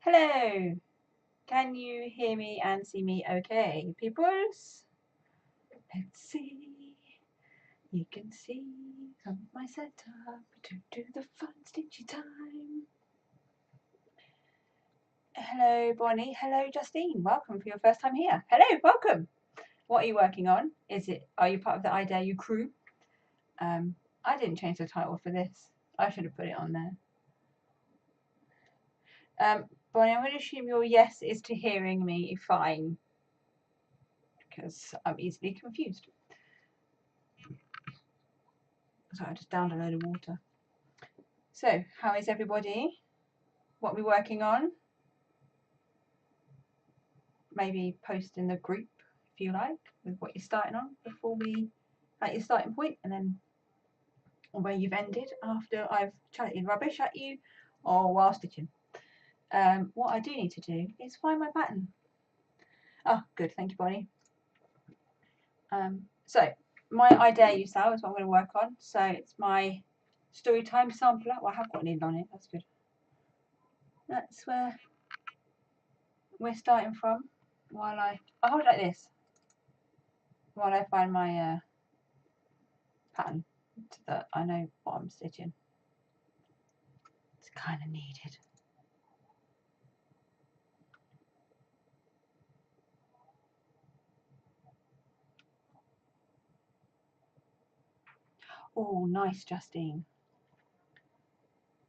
Hello, can you hear me and see me okay, peoples? Let's see. You can see some of my setup to do the fun stitchy time. Hello, Bonnie. Hello, Justine. Welcome for your first time here. Hello, welcome. What are you working on? Are you part of the I Dare You crew? I didn't change the title for this. I should have put it on there. Bonnie, I'm going to assume your yes is to hearing me fine, because I'm easily confused. Sorry, I just downed a load of water. So, how is everybody? What are we working on? Maybe post in the group if you like, with what you're starting on before we at your starting point, and then where you've ended after I've chatted rubbish at you or while stitching. What I do need to do is find my pattern. Oh, good, thank you, Bonnie. So my I Dare You style is what I'm going to work on. So it's my story time sampler. Well, I have got a needle on it. That's good. That's where we're starting from. While I'll hold it like this while I find my pattern so that I know what I'm stitching. It's kind of needed. Oh, nice, Justine.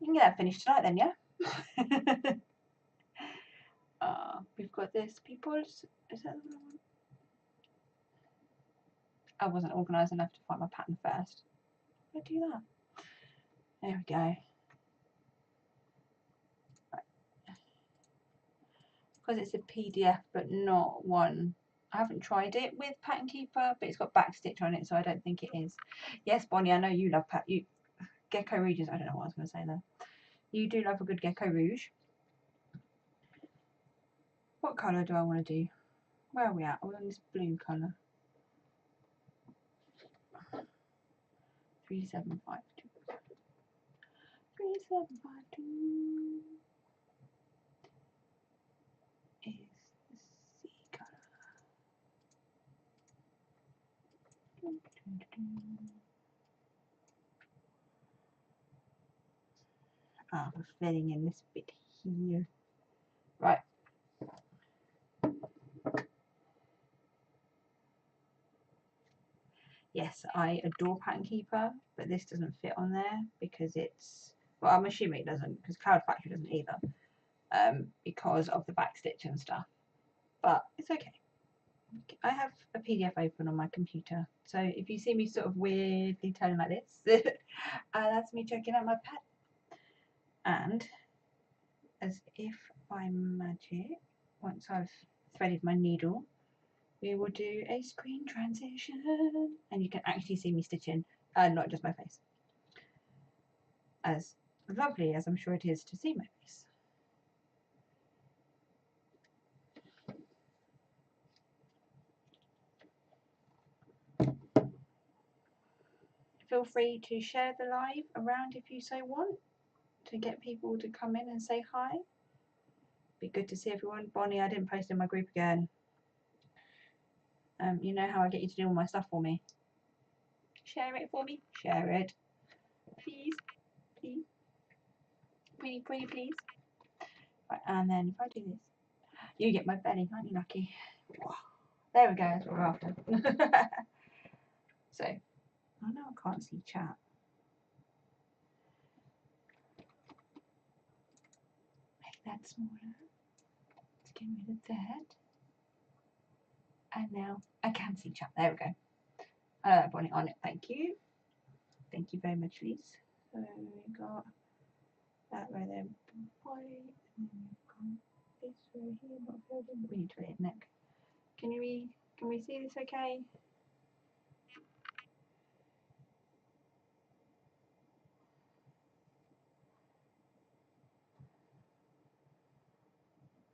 You can get that finished tonight then, yeah? We've got this, people. Is that the one? I wasn't organised enough to find my pattern first. How do I do that? There we go. Because it's a PDF but not one. I haven't tried it with Pattern Keeper, but it's got backstitch on it, so I don't think it is. Yes, Bonnie, I know you love Gecko Rouges. I don't know what I was going to say there. You do love a good Gecko Rouge. What colour do I want to do? Where are we at? We're on this blue colour. 3752. 3752 is the C colour. We're filling in this bit here. Right. Yes, I adore Pattern Keeper, but this doesn't fit on there because it's, well, I'm assuming it doesn't, because Cloud Factory doesn't either, because of the backstitch and stuff. But it's okay. I have a PDF open on my computer, so if you see me sort of weirdly turning like this, that's me checking out my pattern. And as if by magic, once I've threaded my needle, we will do a screen transition, and you can actually see me stitching, not just my face. As lovely as I'm sure it is to see my face. Feel free to share the live around if you so want, to get people to come in and say hi. Be good to see everyone. Bonnie, I didn't post in my group again. You know how I get you to do all my stuff for me. Share it for me. Share it. Please. Please. Pretty, pretty, please. Right, and then if I do this, you get my belly. Aren't you lucky? There we go. That's what we're after. So, I know I can't see chat. Make that smaller. Let's get rid of that. And now I can see chat. There we go. Bonnie on it. Thank you. Thank you very much, Lise. So we got that right there. White, and then we've got this right here. Not filled in, but we need to fill it in neck. Can we see this okay?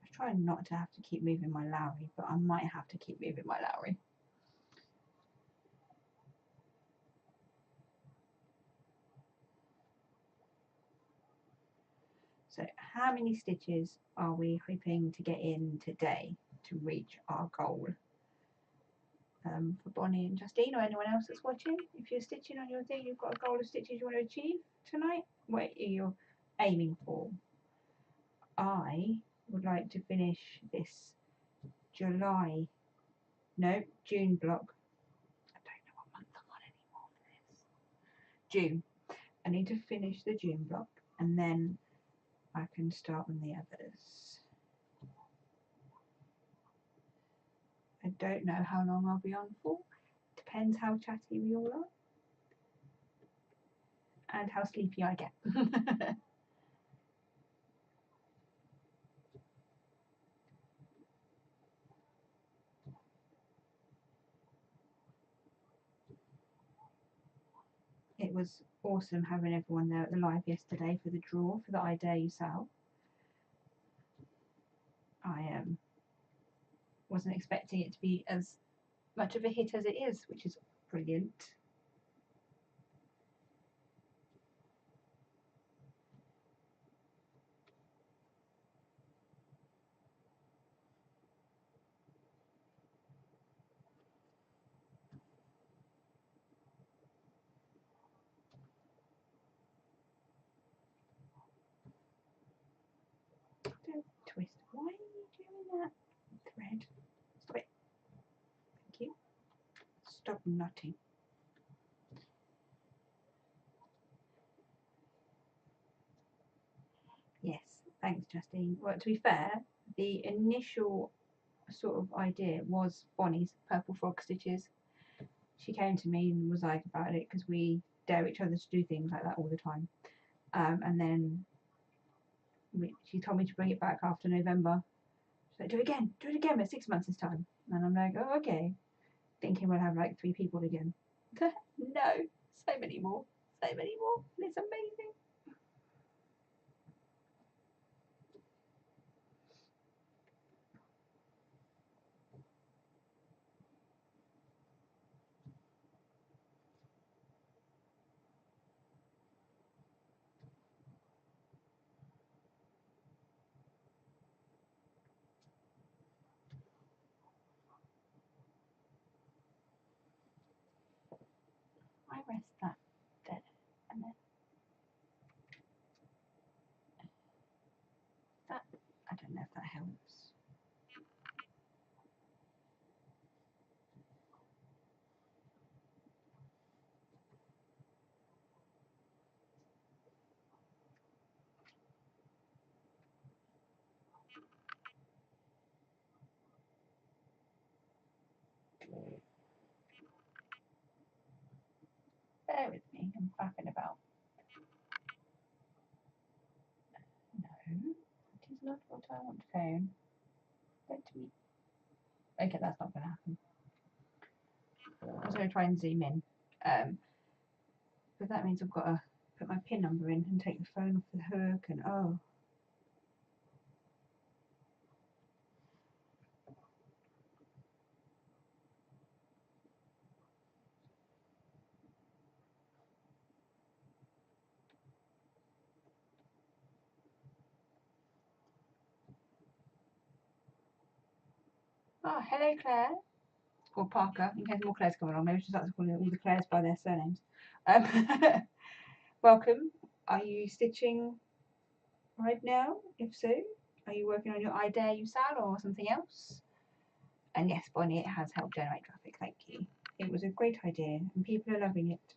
I try not to have to keep moving my Lowry, but I might have to keep moving my Lowry. So how many stitches are we hoping to get in today to reach our goal? For Bonnie and Justine or anyone else that's watching, if you're stitching on your thing, you've got a goal of stitches you want to achieve tonight, what are you aiming for? I would like to finish this June block. I don't know what month I'm on anymore for this. June. I need to finish the June block and then I can start on the others. I don't know how long I'll be on for. Depends how chatty we all are and how sleepy I get. It was awesome having everyone there at the live yesterday for the draw for the I Dare You Sal. I wasn't expecting it to be as much of a hit as it is, which is brilliant. Don't twist. Why are you doing that? Thread. Stop it. Thank you. Stop knotting. Yes, thanks, Justine. Well, to be fair, the initial sort of idea was Bonnie's purple frog stitches. She came to me and was like about it because we dare each other to do things like that all the time. And then she told me to bring it back after November. She's like, do it again, but 6 months this time. And I'm like, oh, okay. Thinking we'll have like 3 people again. No, so many more. So many more. It's amazing. I rest that there and then that. I don't know if that helps. Bear with me, I'm faffing about. No, it is not what I want phone. Let me. Okay, that's not going to happen. I was going to try and zoom in. But that means I've got to put my PIN number in and take the phone off the hook and oh. Oh, hello Claire. Or Parker, in case more Claires come along. Maybe she'll start calling all the Claires by their surnames. Welcome. Are you stitching right now? If so, are you working on your I Dare You Sal or something else? And yes, Bonnie, it has helped generate traffic. Thank you. It was a great idea and people are loving it.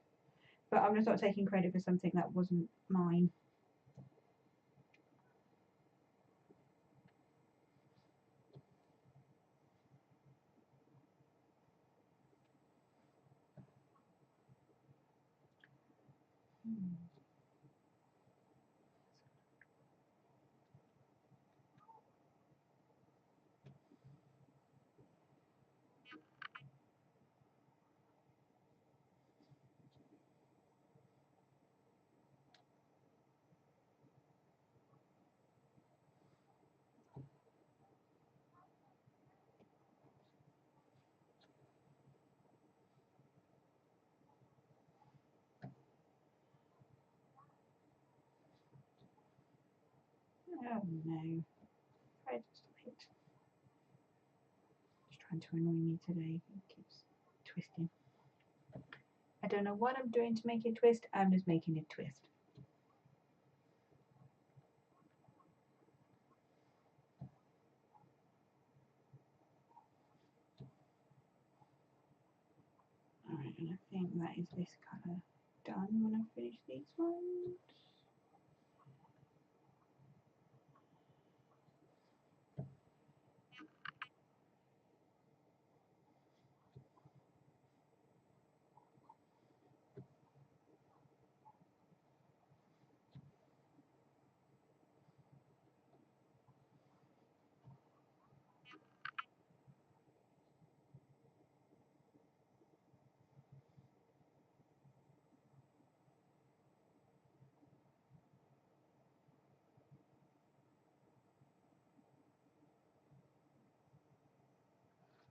But I'm just not taking credit for something that wasn't mine. Oh no. Fred, stop it. He's trying to annoy me today. He keeps twisting. I don't know what I'm doing to make it twist. I'm just making it twist. Alright, and I think that is this colour done when I finish these ones.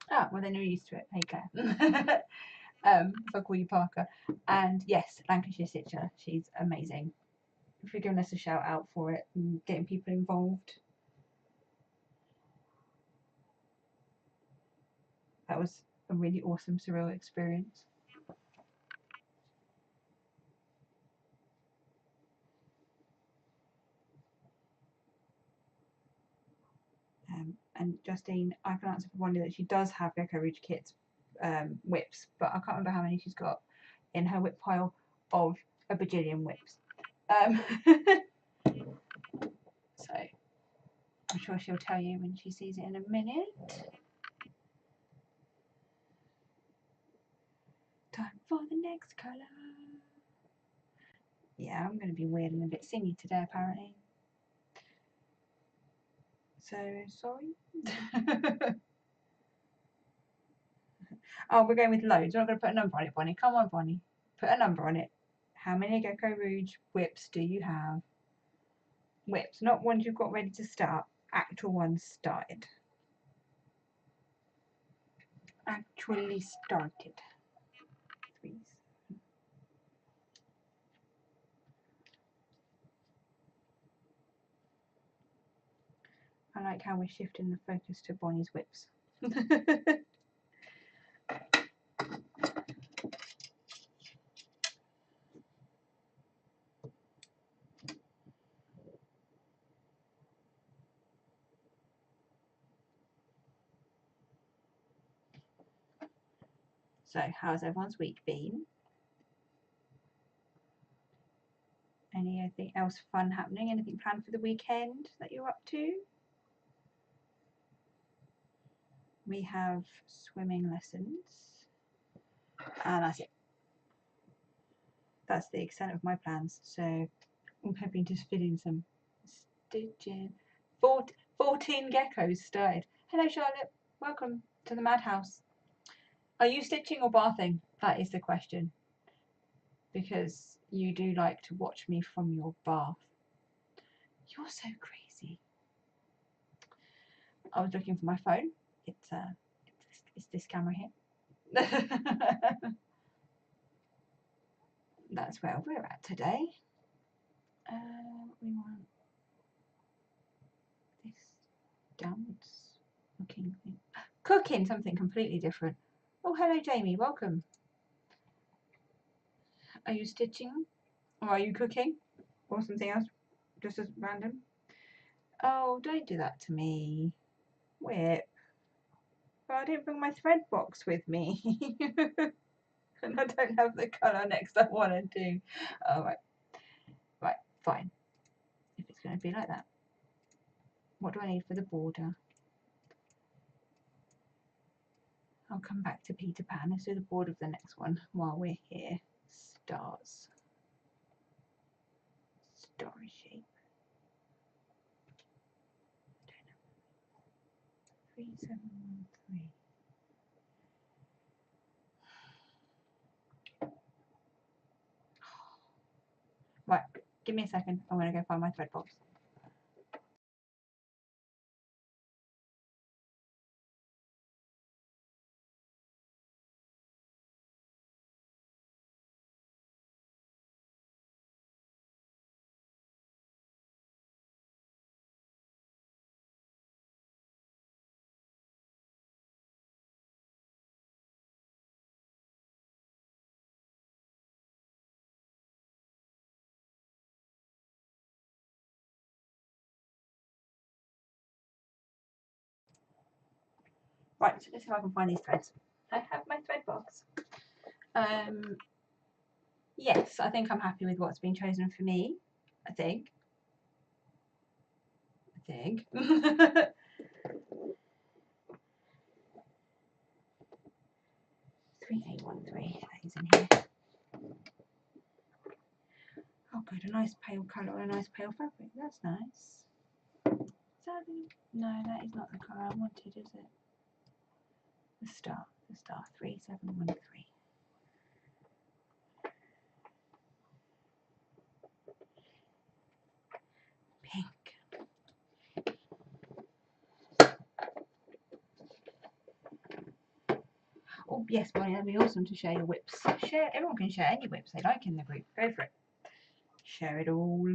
Ah, well then you're used to it. Hey Claire. If I call you Parker. And yes, Lancashire Stitcher, she's amazing. For giving us a shout out for it and getting people involved. That was a really awesome, surreal experience. And Justine, I can answer for Bonnie that she does have Gecko Ridge Kit's WIPs, but I can't remember how many she's got in her WIP pile of a bajillion WIPs. So I'm sure she'll tell you when she sees it in a minute. Time for the next colour. Yeah, I'm going to be weird and a bit singy today apparently. So sorry. Oh, we're going with loads. We're not going to put a number on it, Bonnie. Come on, Bonnie. Put a number on it. How many Gecko Rouge WIPs do you have? WIPs, not ones you've got ready to start. Actual ones started. Actually started. Please. I like how we're shifting the focus to Bonnie's WIPs. So, how's everyone's week been? Anything else fun happening? Anything planned for the weekend that you're up to? We have swimming lessons, and that's it. That's the extent of my plans. So I'm hoping to fit in some stitching. 14 geckos started. Hello, Charlotte. Welcome to the madhouse. Are you stitching or bathing? That is the question. Because you do like to watch me from your bath. You're so crazy. I was looking for my phone. It's this camera here. That's where we're at today. We want this dance looking thing. Cooking something completely different. Oh, hello, Jamie. Welcome. Are you stitching? Or are you cooking? Or something else? Just as random? Oh, don't do that to me. WIP. Well, I didn't bring my thread box with me. And I don't have the colour next I want to do. Oh, right. Right, fine. If it's going to be like that. What do I need for the border? I'll come back to Peter Pan. Let's do the border of the next one while we're here. Stars. Starry shape. 3713. Right, give me a second. I'm going to go find my thread box. Right, so let's see if I can find these threads. I have my thread box. Yes, I think I'm happy with what's been chosen for me. I think. 3813, that is in here. Oh good, a nice pale colour, a nice pale fabric, that's nice. No, that is not the colour I wanted, is it? The star, 3713. Pink. Oh yes, Bonnie, that'd be awesome to share your WIPs. Share, everyone can share any WIPs they like in the group. Go for it. Share it all.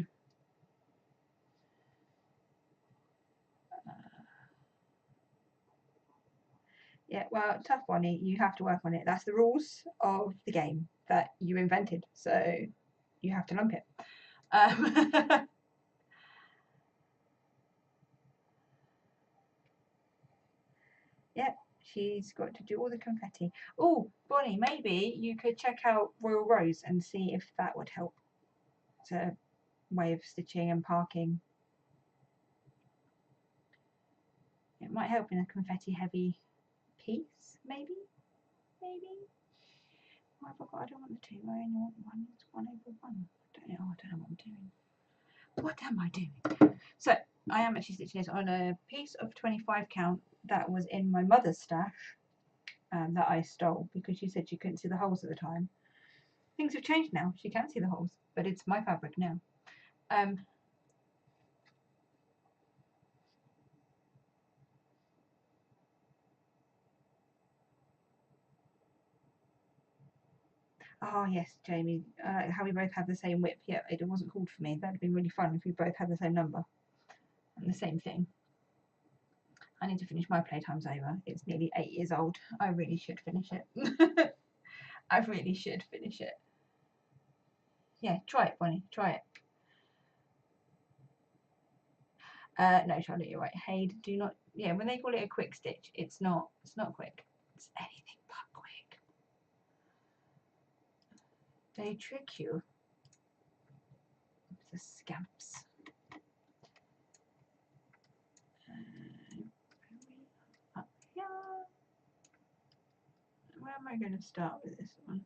Yeah, well, tough Bonnie, you have to work on it. That's the rules of the game that you invented, so you have to lump it. Yeah, she's got to do all the confetti. Oh, Bonnie, maybe you could check out Royal Rose and see if that would help. It's a way of stitching and parking. It might help in a confetti heavy piece, maybe? Oh, I forgot, I don't want the two, I only want one. It's 1 over 1. I don't know what I'm doing. What am I doing? So, I am actually stitching this on a piece of 25 count that was in my mother's stash that I stole because she said she couldn't see the holes at the time. Things have changed now. She can see the holes, but it's my fabric now. Oh yes, Jamie, how we both have the same WIP. Yeah, it wasn't called for me. That'd been really fun if we both had the same number and the same thing. I need to finish my playtime's over. It's nearly 8 years old. I really should finish it. I really should finish it. Yeah, try it, Bonnie. Try it. No, Charlotte, you're right. Haid, do not. Yeah, when they call it a quick stitch, it's not. It's not quick. It's anything but quick. They trick you. The scamps. Up here. Where am I going to start with this one?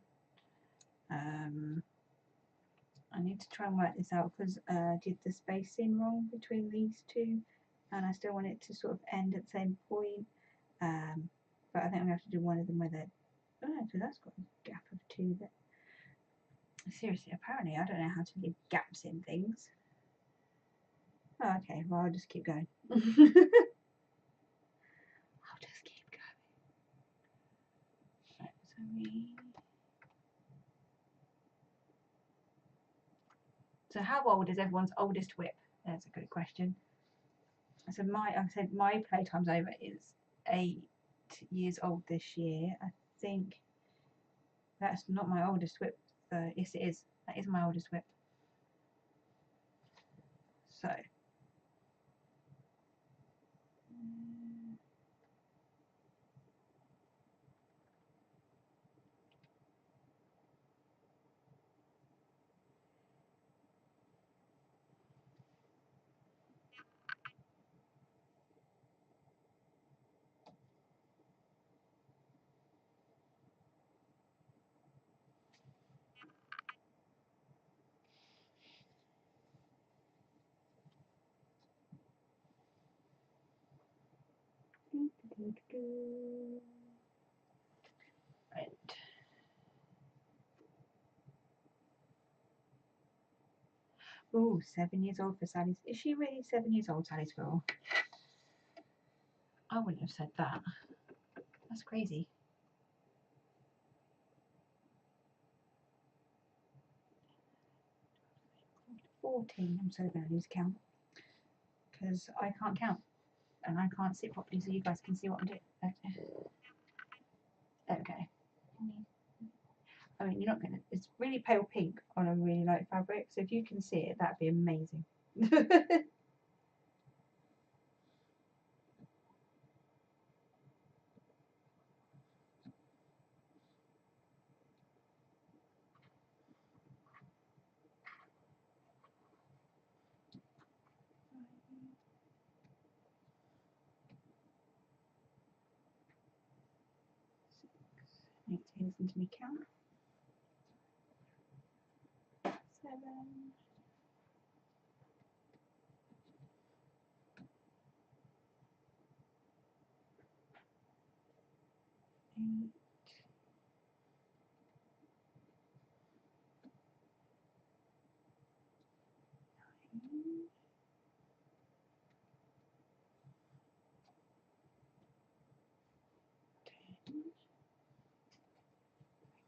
I need to try and work this out because I did the spacing wrong between these two, and I still want it to sort of end at the same point. But I think I'm going to have to do one of them with it. Oh no, so that's got a gap of 2 there. Seriously, apparently I don't know how to leave gaps in things. Oh, okay, well I'll just keep going. I'll just keep going. Right, so how old is everyone's oldest WIP? That's a good question. So I said my playtime's over is 8 years old this year. I think that's not my oldest WIP. Yes, it is. That is my oldest WIP. So. Right. Oh, 7 years old for Sally's. Is she really 7 years old, Sally's girl? I wouldn't have said that. That's crazy. 14. I'm so going to lose count because I can't count and I can't sit properly, so you guys can see what I'm doing. Okay. I mean, you're not going to. It's really pale pink on a really light fabric, so if you can see it, that'd be amazing. Listen to me count. 7, 8, 9, 10.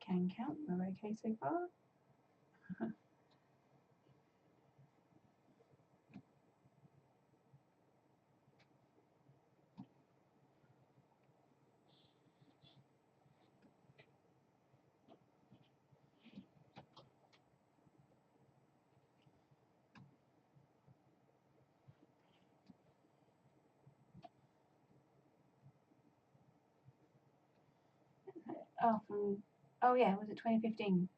I can count. We're okay so far. Oh yeah, was it 2015?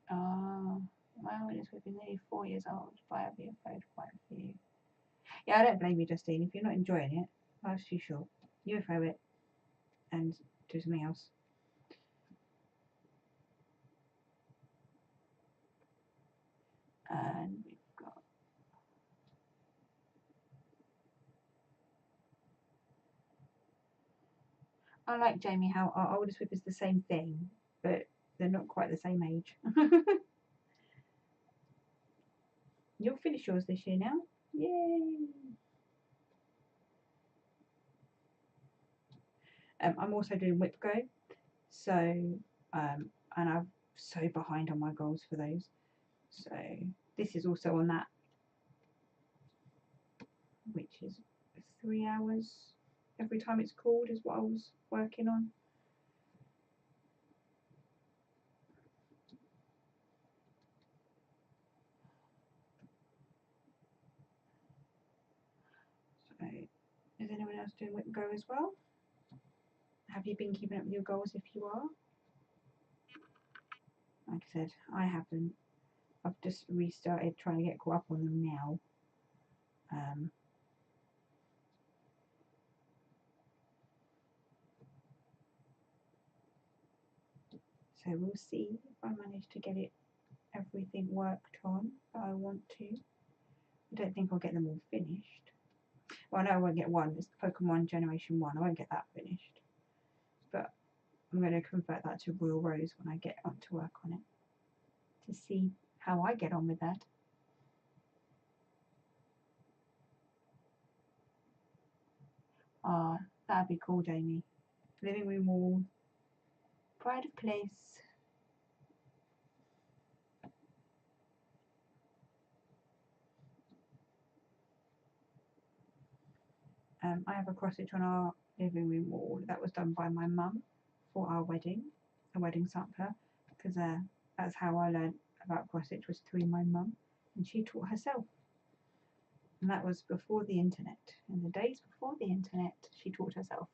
My oldest would be nearly 4 years old. I've UFO'd quite a few. Yeah, I don't blame you, Justine. If you're not enjoying it, life's too short. UFO it and do something else. And we've got I like Jamie how our oldest WIP is the same thing, but they're not quite the same age. You'll finish yours this year now. Yay! I'm also doing WIP Go, so and I'm so behind on my goals for those. So this is also on that, which is 3 hours every time it's called is what I was working on. So is anyone else doing WIP Go as well? Have you been keeping up with your goals if you are? Like I said, I haven't. I've just restarted trying to get caught up on them now. So we'll see if I manage to get everything worked on that I want to. I don't think I'll get them all finished. Well, I know I won't get one. It's Pokemon Generation 1. I won't get that finished. But I'm going to convert that to Royal Rose when I get on to work on it to see how I get on with that. Ah, that'd be cool, Jamie. Living room wall. Pride of place. I have a cross stitch on our living room wall that was done by my mum for our wedding, a wedding sampler, because that's how I learned about cross stitch, was through my mum, and she taught herself. And that was before the internet. In the days before the internet, she taught herself.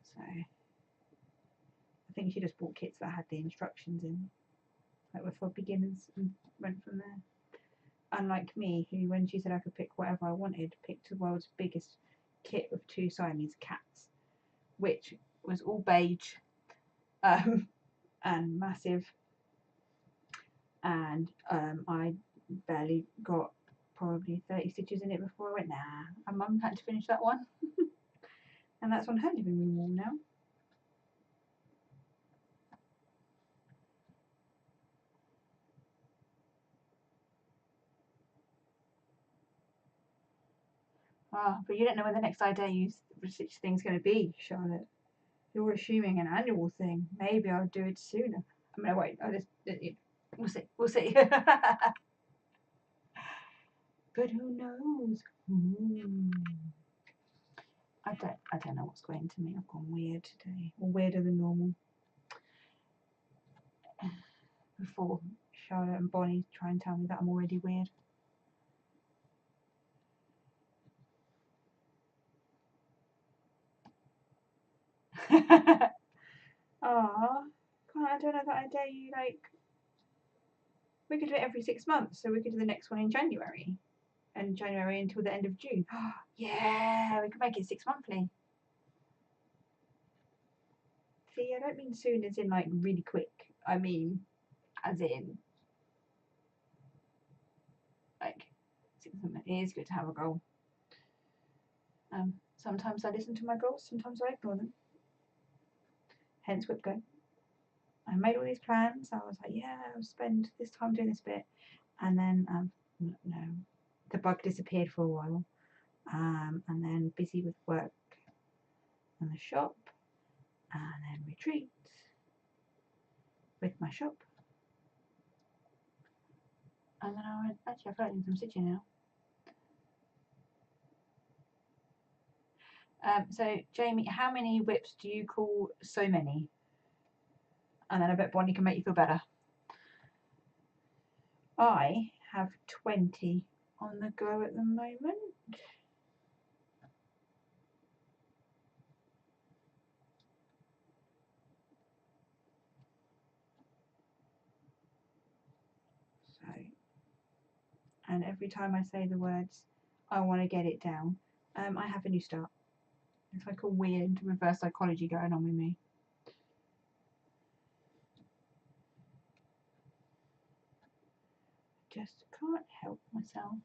So I think she just bought kits that had the instructions in, that were for beginners, and went from there. Unlike me, who, when she said I could pick whatever I wanted, picked the world's biggest kit of 2 Siamese cats, which was all beige and massive, and I barely got probably 30 stitches in it before I went, nah. And Mum had to finish that one. And that's on her living room wall now. Ah, but you don't know when the next idea you stitch thing's going to be, Charlotte. You're assuming an annual thing. Maybe I'll do it sooner. I mean, I won't. We'll see. We'll see. But who knows? I don't know what's going to me. I've gone weird today, or weirder than normal. Before Charlotte and Bonnie try and tell me that I'm already weird. Ah, I don't know that I dare you. Like, we could do it every 6 months, so we could do the next one in January, and January until the end of June. Yeah, we could make it 6 monthly. See, I don't mean soon as in like really quick. I mean as in like it is good to have a goal. Sometimes I listen to my goals, sometimes I ignore them. Hence WIP Go. I made all these plans. I was like, yeah, I'll spend this time doing this bit, and then no, the bug disappeared for a while, and then busy with work and the shop, and then retreat with my shop, and then I went, actually I feel like doing some stitching now. So Jamie, how many WIPs do you call so many? And then I bet Bonnie can make you feel better. I have 20 on the go at the moment. So, and every time I say the words, I want to get it down, I have a new start. It's like a weird reverse psychology going on with me. Just can't help myself.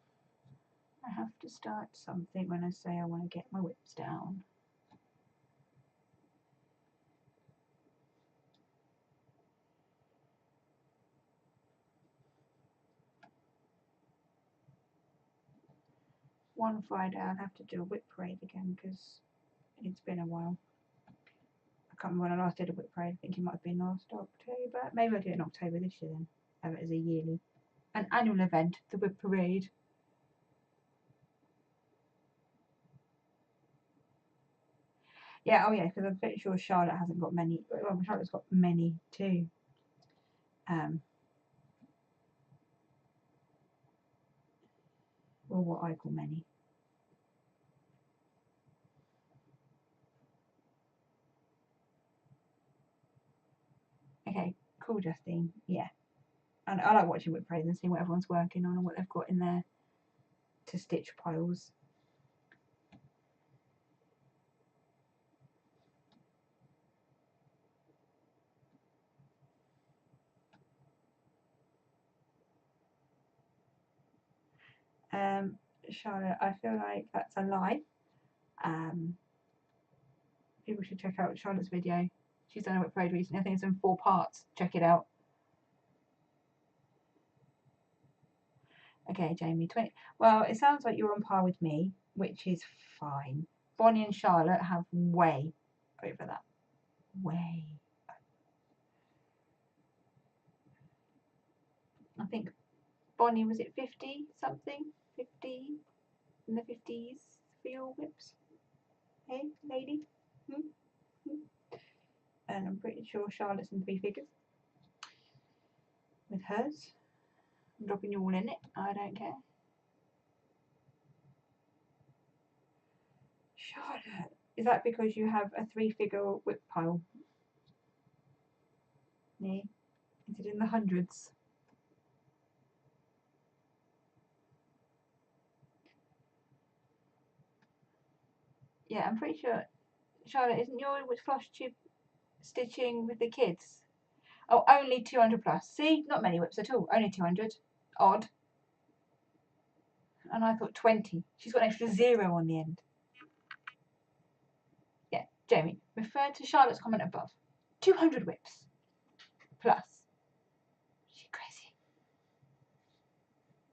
I have to start something when I say I want to get my WIPs down. One Friday I'll have to do a WIP parade again because it's been a while. I can't remember when I last did a WIP parade. I think it might have been last October. Maybe I'll do it in October this year then. Have it as a yearly. An annual event, the WIP parade. Yeah, oh yeah, because I'm pretty sure Charlotte hasn't got many. Well, Charlotte's got many too. Or what I call many. Okay, cool, Justine. Yeah. And I like watching WIP parades and seeing what everyone's working on and what they've got in there to stitch piles. Charlotte, I feel like that's a lie. People should check out Charlotte's video. She's done a WIP parade recently. I think it's in 4 parts. Check it out. Okay, Jamie, 20. Well, it sounds like you're on par with me, which is fine. Bonnie and Charlotte have way over that. Way. I think Bonnie, was it 50 something? 50 in the 50s for your WIPs? Hey, lady? And I'm pretty sure Charlotte's in 3 figures with hers. I'm dropping you all in it. I don't care. Charlotte, is that because you have a 3-figure WIP pile? Yeah. Is it in the hundreds? Yeah, I'm pretty sure. Charlotte, isn't your with Flosstube stitching with the kids? Oh, only 200 plus. See, not many WIPs at all. Only 200. Odd. And I thought 20. She's got an extra 0 on the end. Yeah, Jamie, refer to Charlotte's comment above. 200 WIPs plus. She's crazy.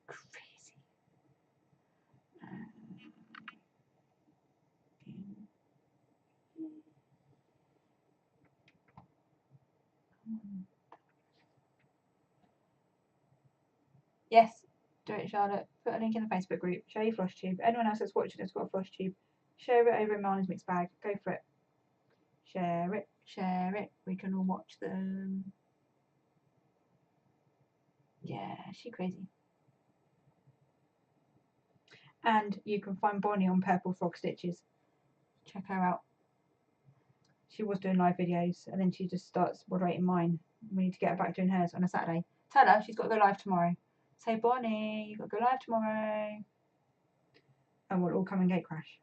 Crazy. Yes, do it, Charlotte. Put a link in the Facebook group. Show your Flosstube. Anyone else that's watching that's got a Flosstube, share it over in Marnie's Mixed Bag. Go for it. Share it. Share it. We can all watch them. Yeah, she's crazy. And you can find Bonnie on Purple Frog Stitches. Check her out. She was doing live videos and then she just starts moderating mine. We need to get her back doing hers on a Saturday. Tell her she's got to go live tomorrow. Say, Bonnie, you've got to go live tomorrow. And we'll all come and gate crash.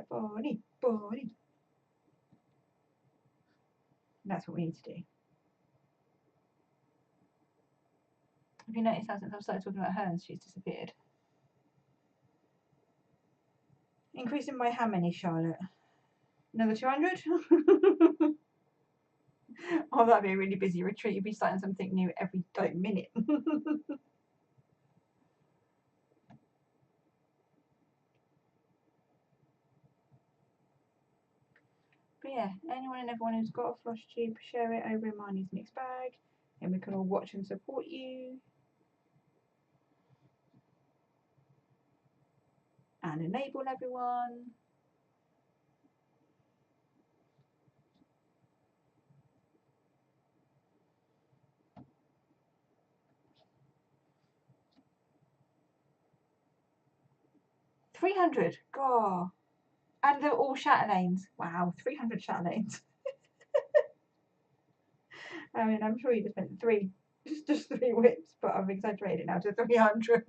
Bonnie, Bonnie. That's what we need to do. Have you noticed how since I've started talking about hers, she's disappeared? Increasing by how many, Charlotte? Another 200? Oh, that'd be a really busy retreat. You'd be starting something new every minute. But yeah, anyone and everyone who's got a Flosstube, share it over in Marnie's mixed bag, and we can all watch and support you. And enable everyone. $300, God. And they're all chatelaines. Wow, 300 chatelaines. I mean, I'm sure you just meant three, just 3 WIPs, but I've exaggerated now to 300.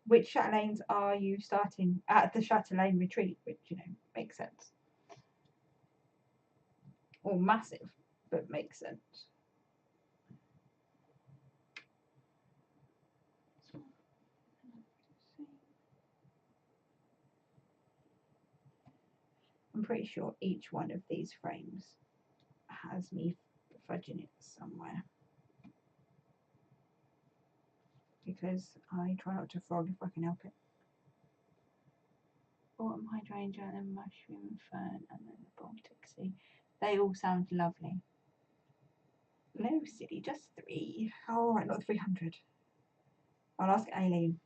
Which chatelaines are you starting at the chatelaine retreat? Which, you know, makes sense. Or massive, but makes sense. I'm pretty sure each one of these frames has me fudging it somewhere, because I try not to frog if I can help it. Autumn hydrangea and mushroom fern and then the Baltic Sea. They all sound lovely. No, silly, just 3. Oh, right, not 300. I'll ask Aileen.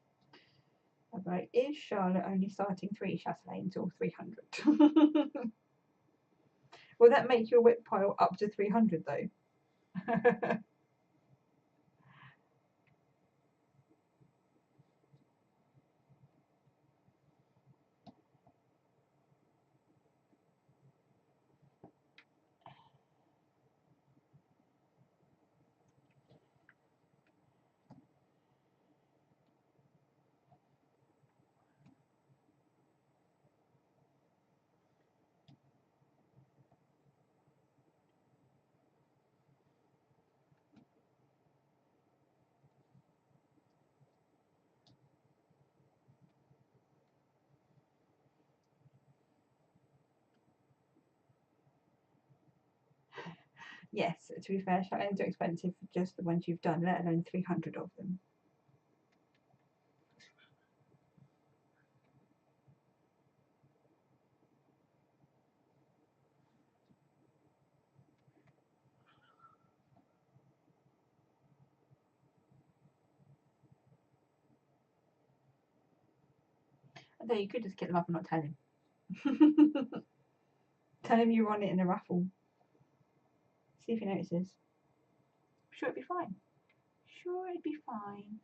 About, is Charlotte only starting 3 chatelaines or 300? Will that make your WIP pile up to 300 though? Yes, to be fair, chatelaines are expensive for just the ones you've done, let alone 300 of them. Although you could just get them up and not tell him. Tell him you're on it in a raffle. See if he notices. I'm sure it'd be fine. Sure it'd be fine.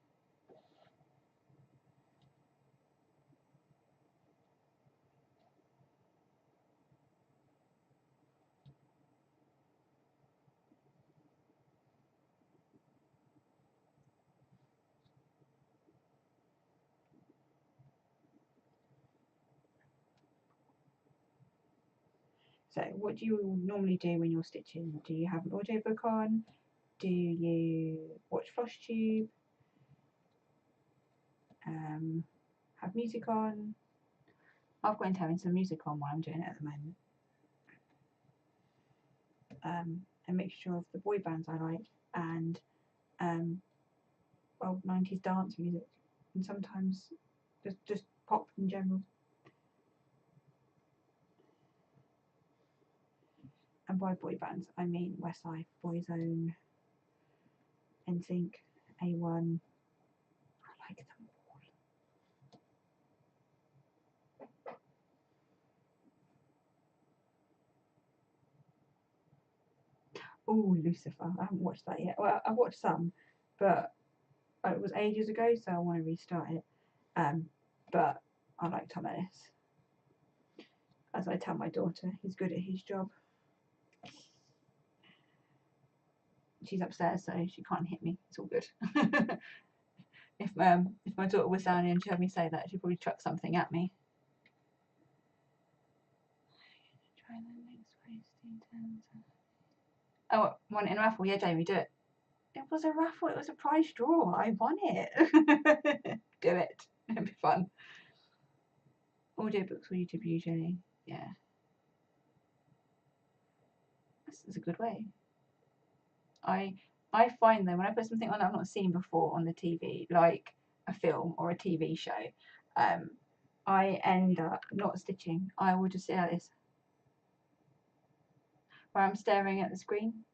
So what do you normally do when you're stitching? Do you have an audiobook on? Do you watch Flosstube? Have music on? I've got into having some music on while I'm doing it at the moment. A mixture of the boy bands I like and well, 90s dance music, and sometimes just pop in general. And by boy bands I mean Westside, Boyzone, NSYNC, A1. I like them all. Oh, Lucifer, I haven't watched that yet. Well, I've watched some, but it was ages ago, so I want to restart it. But I like Tom Ellis. As I tell my daughter, he's good at his job. She's upstairs, so she can't hit me. It's all good. If my daughter was down here and she heard me say that, she'd probably chuck something at me. Try the next Oh, want it in a raffle? Yeah, Jamie, do it. It was a raffle. It was a prize draw. I won it. Do it. It'll be fun. Audiobooks or YouTube usually. Yeah. This is a good way. I find that when I put something on that I've not seen before on the TV, like a film or a TV show, I end up not stitching. I will just sit like this, where I'm staring at the screen,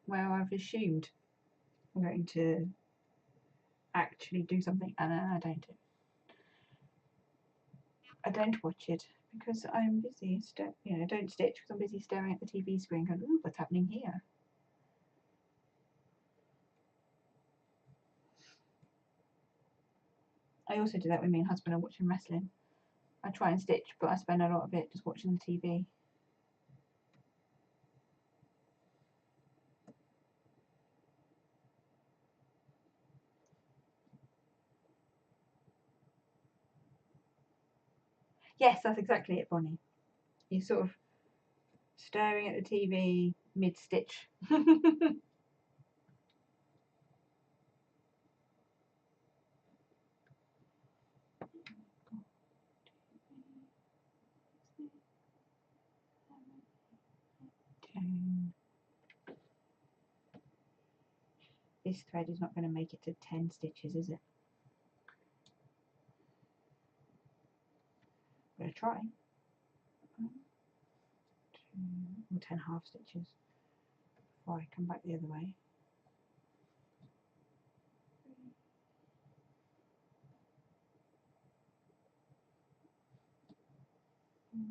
where I've assumed I'm going to actually do something, and then I don't do it. I don't watch it because I'm busy. I don't stitch because I'm busy staring at the TV screen, going, "Ooh, what's happening here?" I also do that when me and husband are watching wrestling. I try and stitch, but I spend a lot of it just watching the TV. Yes, that's exactly it, Bonnie. You're sort of staring at the TV mid-stitch. This thread is not going to make it to 10 stitches, is it? I'm going to try. 1, 2, or 10 half stitches before I come back the other way. 3,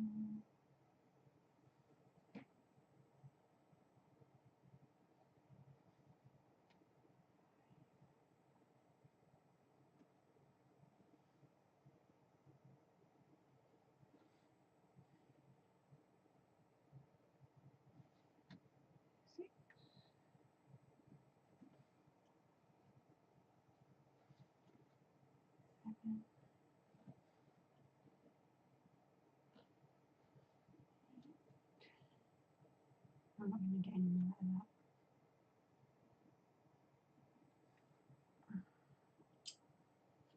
6, 7. I'm not going to get any more of that.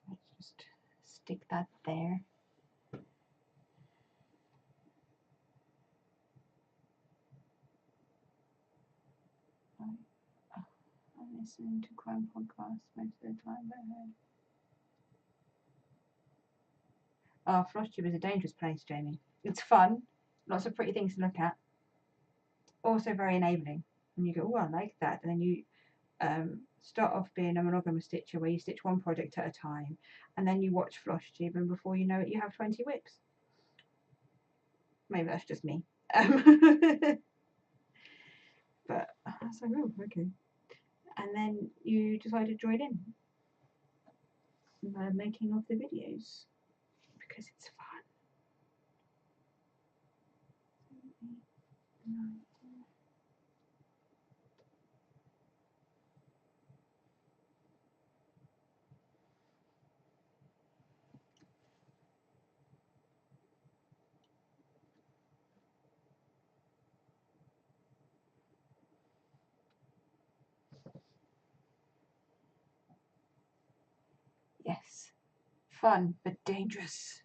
Let's just stick that there. I'm listening to crime podcasts most of the time. Oh, Flosstube is a dangerous place, Jamie. It's fun, lots of pretty things to look at. Also very enabling. And you go, oh, I like that. And then you start off being a monogamous stitcher where you stitch one project at a time, and then you watch Flosstube, and before you know it, you have 20 WIPs. Maybe that's just me. But I was like, oh, okay. And then you decide to join in the making of the videos because it's fun. 7, 8, 9, 10. Yes, fun but dangerous.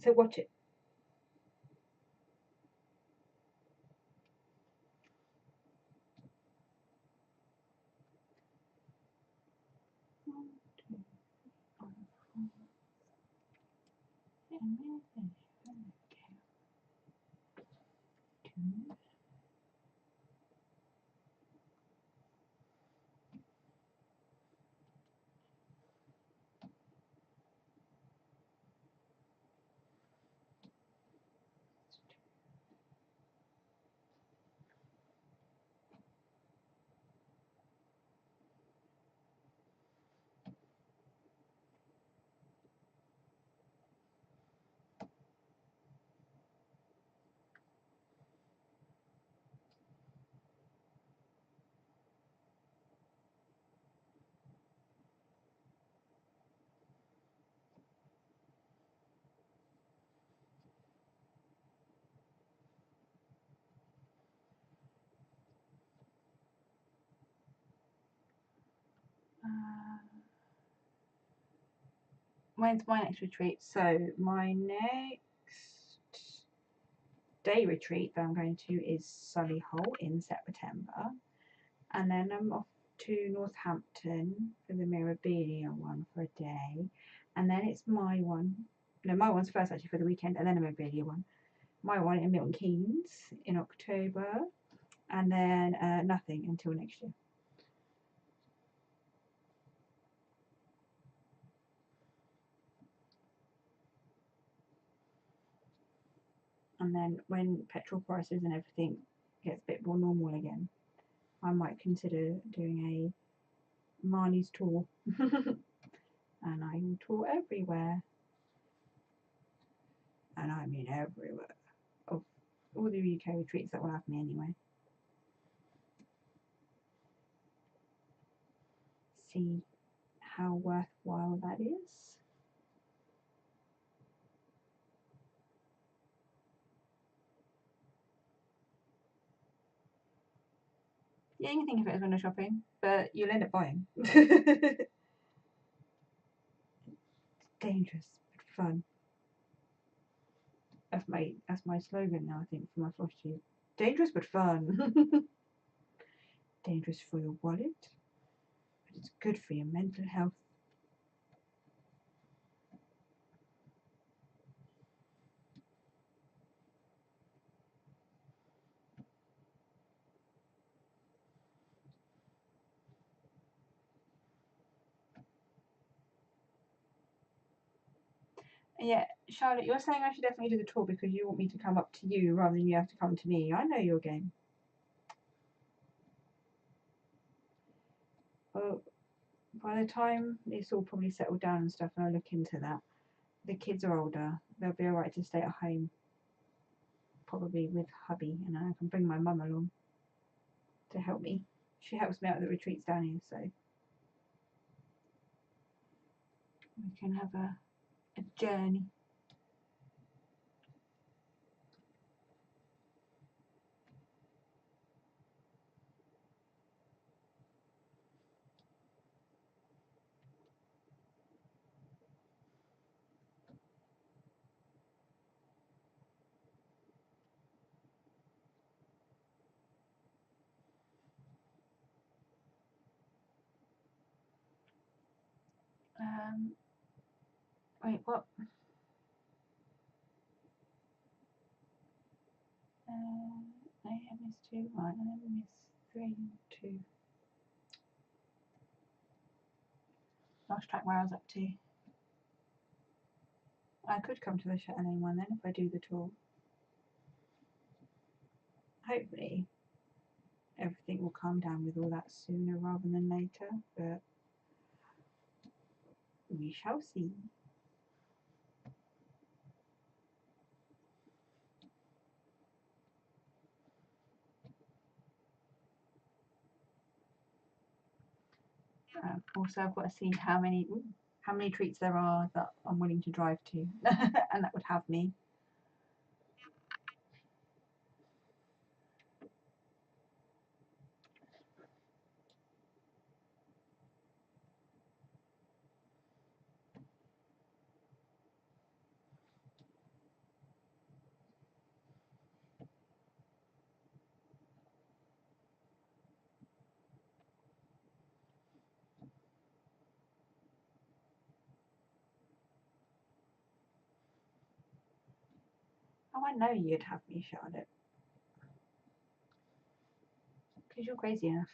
So watch it. when's my next retreat? So my next day retreat that I'm going to is Solihull in September, and then I'm off to Northampton for the Mirabilia one for a day, and then it's my one. No, my one's first actually for the weekend, and then a Mirabilia one. My one in Milton Keynes in October, and then nothing until next year. And then when petrol prices and everything gets a bit more normal again, I might consider doing a Marnie's tour. And I will tour everywhere. And I mean everywhere. Of all the UK retreats that will have me anyway. See how worthwhile that is. Yeah, you can think of it as window shopping, but you'll end up buying. Dangerous but fun. That's my slogan now, I think, for my Flosstube. Dangerous but fun. Dangerous for your wallet, but it's good for your mental health. Yeah, Charlotte, you're saying I should definitely do the tour because you want me to come up to you rather than you have to come to me. I know your game. Well, by the time it's all probably settled down and stuff, and I look into that, the kids are older. They'll be alright to stay at home, probably with hubby, and I can bring my mum along to help me. She helps me out at the retreats down here, so we can have a journey. Wait, what? I missed 2, 1, and then we missed 3, 2. Lost track where I was up to. I could come to the Châtelet one then if I do the tour. Hopefully everything will calm down with all that sooner rather than later, but we shall see. Also, I've got to see how many treats there are that I'm willing to drive to, and that would have me. Oh, I know you'd have me, Charlotte, because you're crazy enough.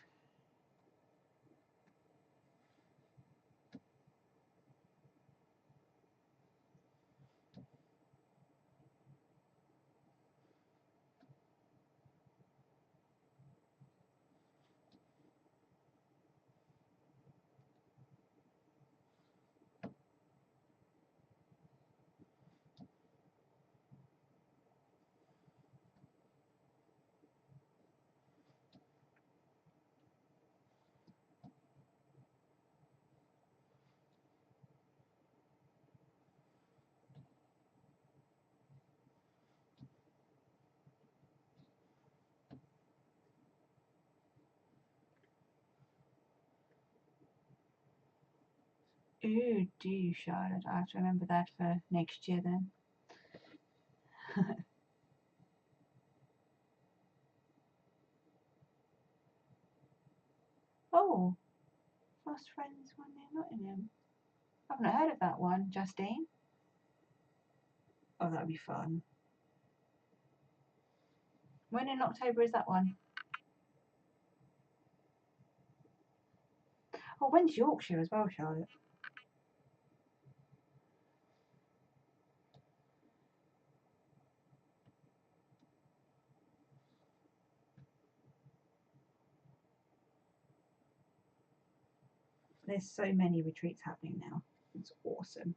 Ooh, do Charlotte. I have to remember that for next year then. Oh, Fast Friends one near Nottingham. I've not heard of that one, Justine. Oh, that'd be fun. When in October is that one? Oh, when's Yorkshire as well, Charlotte? There's so many retreats happening now. It's awesome.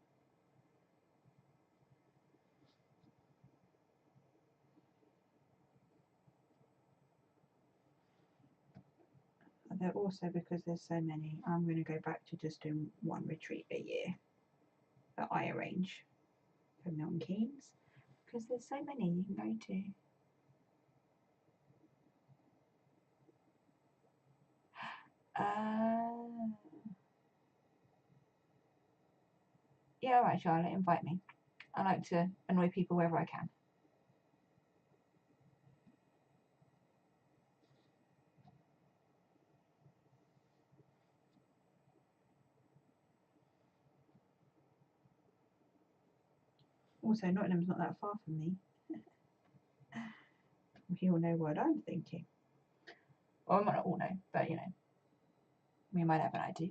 They're also, because there's so many, I'm going to go back to just doing one retreat a year that I arrange for Milton Keynes, because there's so many you can go to. Yeah, alright, Charlotte, invite me. I like to annoy people wherever I can. Also, Nottingham's not that far from me. You all know what I'm thinking. Or I might not all know, but you know, we might have an idea.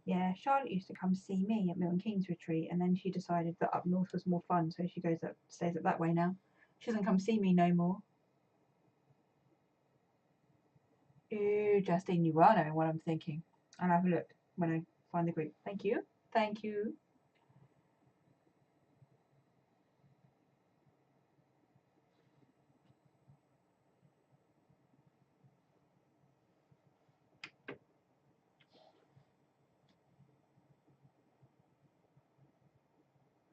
Yeah, Charlotte used to come see me at Milton Keynes retreat, and then she decided that up north was more fun, so she stays up that way now. She doesn't come see me no more. Ooh, Justine, you are knowing what I'm thinking. I'll have a look when I find the group. Thank you. Thank you.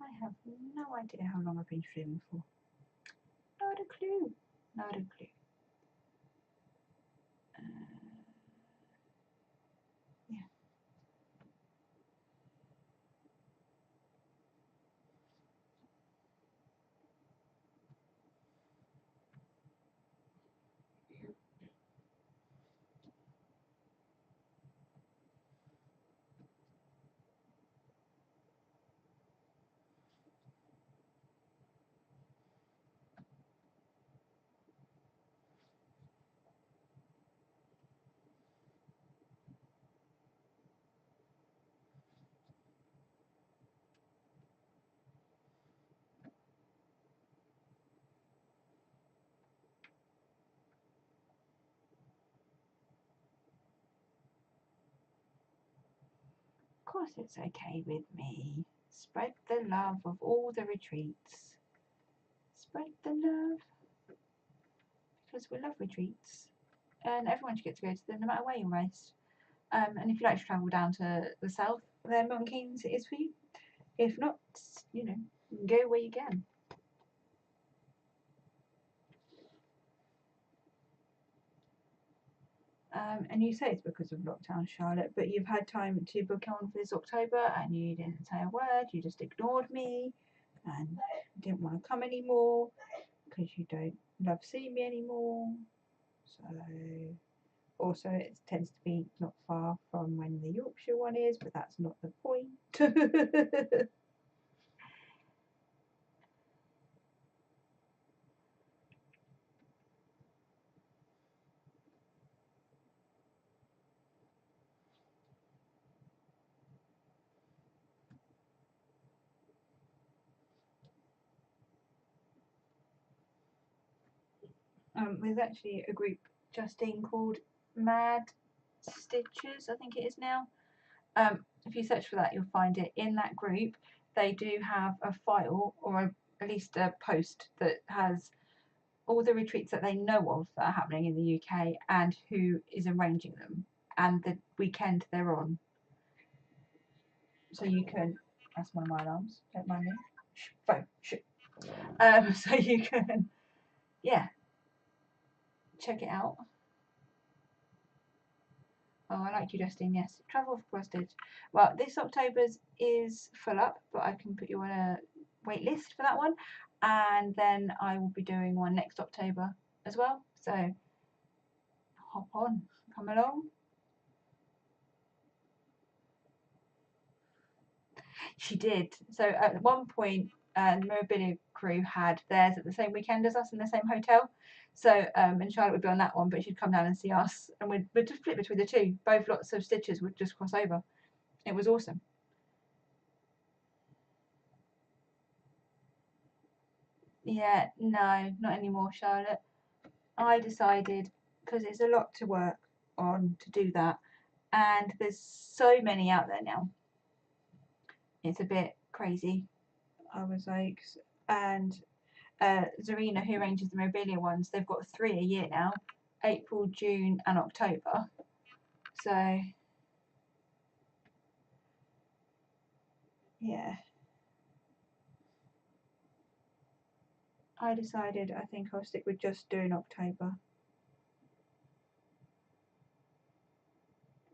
I have no idea how long I've been streaming for. Not a clue. Not a clue. Yeah. Of course it's okay with me. Spread the love of all the retreats. Spread the love. Because we love retreats. And everyone should get to go to them no matter where you're based. And if you like to travel down to the south, then Milton Keynes is for you. If not, you know, go where you can. And you say it's because of lockdown, Charlotte, but you've had time to book on for this October and you didn't say a word, you just ignored me and didn't want to come anymore because you don't love seeing me anymore. So, also, it tends to be not far from when the Yorkshire one is, but that's not the point. There's actually a group, Justine, called Mad Stitches, I think it is now. If you search for that, you'll find it. In that group, they do have a file or at least a post that has all the retreats that they know of that are happening in the UK and who is arranging them and the weekend they're on. So you can, that's one of my alarms, don't mind me. Shh, phone, shh. So you can, yeah, check it out. Oh, I like you, Justine. Yes, travel for postage. Well, this October's is full up, but I can put you on a wait list for that one, and then I will be doing one next October as well. So hop on, come along. She did. So at one point, the Mobility crew had theirs at the same weekend as us in the same hotel. So and Charlotte would be on that one, but she'd come down and see us, and we'd just flip between the two. Both lots of stitches would just cross over. It was awesome. Yeah, no, not anymore, Charlotte. I decided, because it's a lot to work on to do that, and there's so many out there now. It's a bit crazy. I was like, and Zarina, who arranges the Mobilia ones, they've got 3 a year now, April, June and October. So, yeah. I decided I think I'll stick with just doing October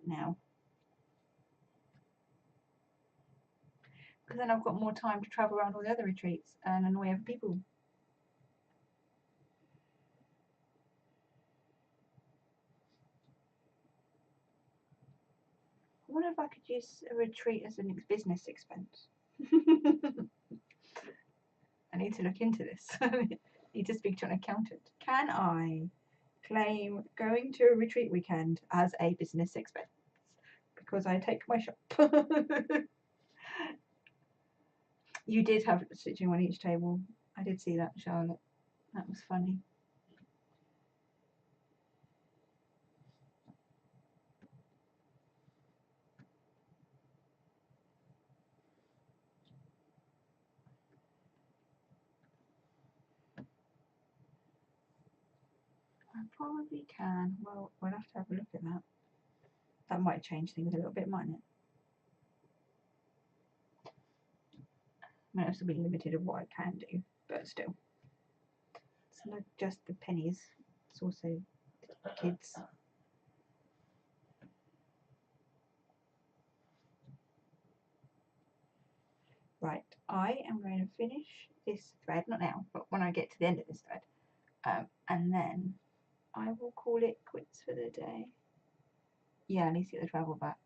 now. Because then I've got more time to travel around all the other retreats and annoy other people. I wonder if I could use a retreat as a business expense. I need to look into this. I need to speak to an accountant. Can I claim going to a retreat weekend as a business expense? Because I take my shop. You did have stitching on each table. I did see that, Charlotte. That was funny. I probably can. Well, we'll have to have a look at that. That might change things a little bit, mightn't it? I mean, it'll still be limited of what I can do, but still. It's not just the pennies, it's also the kids. Right, I am going to finish this thread, not now, but when I get to the end of this thread, and then I will call it quits for the day. Yeah, I need to get the travel back.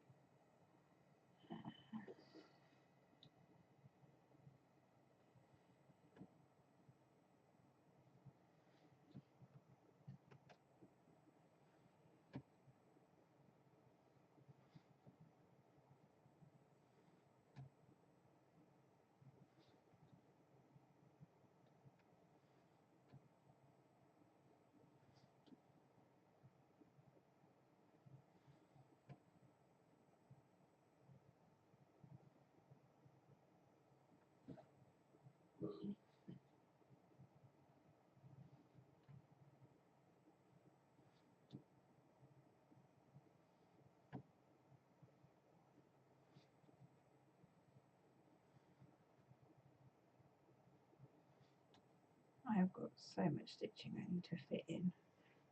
I have got so much stitching I need to fit in.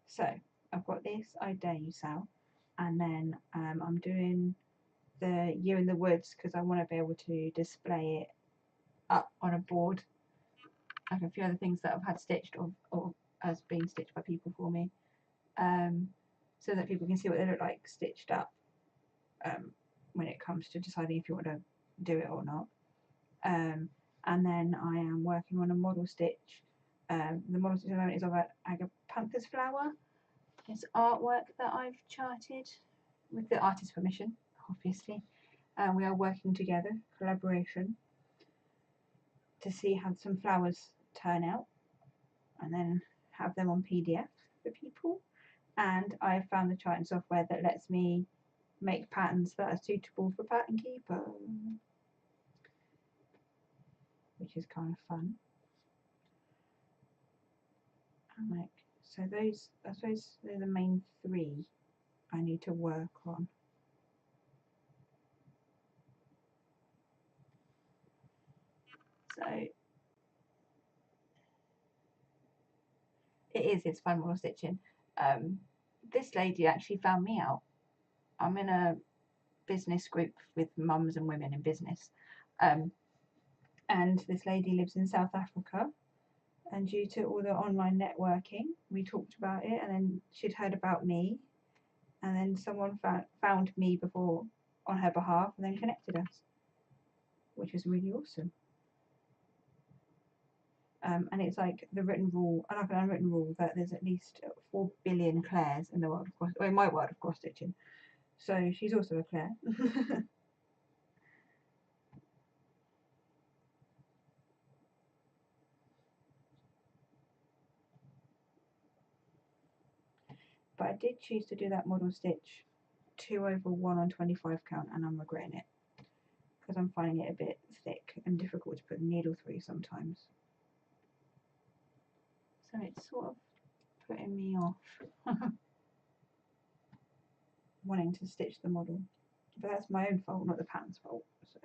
So I've got this I Dare You Sal, and then I'm doing the Year in the Woods because I want to be able to display it up on a board, like a few other things that I've had stitched or as being stitched by people for me, so that people can see what they look like stitched up when it comes to deciding if you want to do it or not. And then I am working on a model stitch. The model stitch at the moment is of an agapanthus flower. It's artwork that I've charted with the artist's permission, obviously. We are working together, collaboration, to see how some flowers turn out and then have them on PDF for people. And I have found the charting software that lets me make patterns that are suitable for Pattern Keeper, which is kind of fun. I'm like, so those, I suppose they're the main three I need to work on. So it's fun model stitching. This lady actually found me out. I'm in a business group with mums and women in business, and this lady lives in South Africa, and due to all the online networking we talked about it, and then she'd heard about me, and then someone found me before on her behalf and then connected us, which was really awesome. And it's like the written rule, and like an unwritten rule, that there's at least 4 billion Claires in the world of cross, or in my world of cross stitching. So she's also a Claire. But I did choose to do that model stitch 2/1 on 25 count, and I'm regretting it because I'm finding it a bit thick and difficult to put the needle through sometimes. So it's sort of putting me off wanting to stitch the model. But that's my own fault, not the pattern's fault. So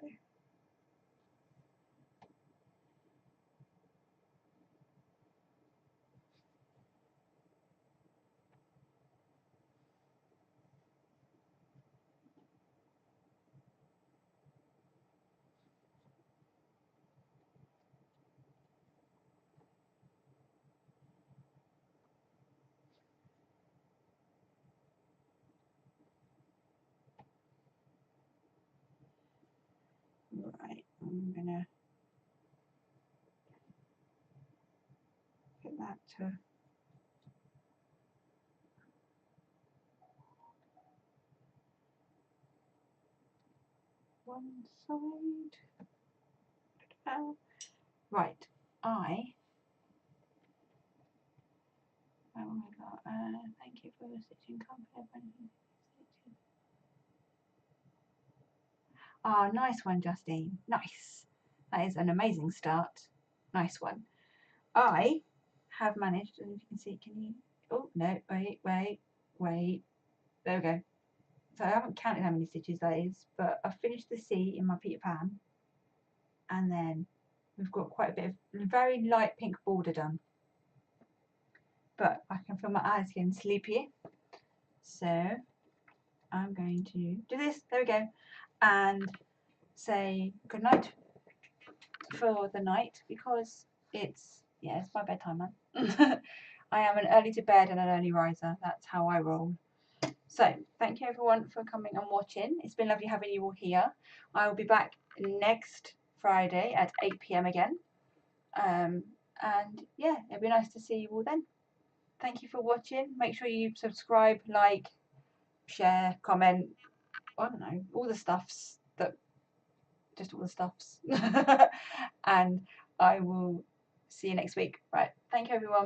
right, I'm gonna put that to one side. Right, oh my god, thank you for the stitching company. Ah, nice one, Justine. Nice. That is an amazing start. Nice one. I have managed, and as you can see, can you? Oh no! Wait. There we go. So I haven't counted how many stitches that is, but I've finished the C in my Peter Pan, and then we've got quite a bit of very light pink border done. But I can feel my eyes getting sleepy, so I'm going to do this. There we go, and say good night for the night because it's my bedtime, man. I am an early to bed and an early riser. That's how I roll. So thank you everyone for coming and watching. It's been lovely having you all here. I will be back next Friday at 8 p.m. again. And yeah, it'll be nice to see you all then. Thank you for watching. Make sure you subscribe, like, share, comment. I don't know, all the stuffs that, just all the stuffs. And I will see you next week. Right. Thank you everyone.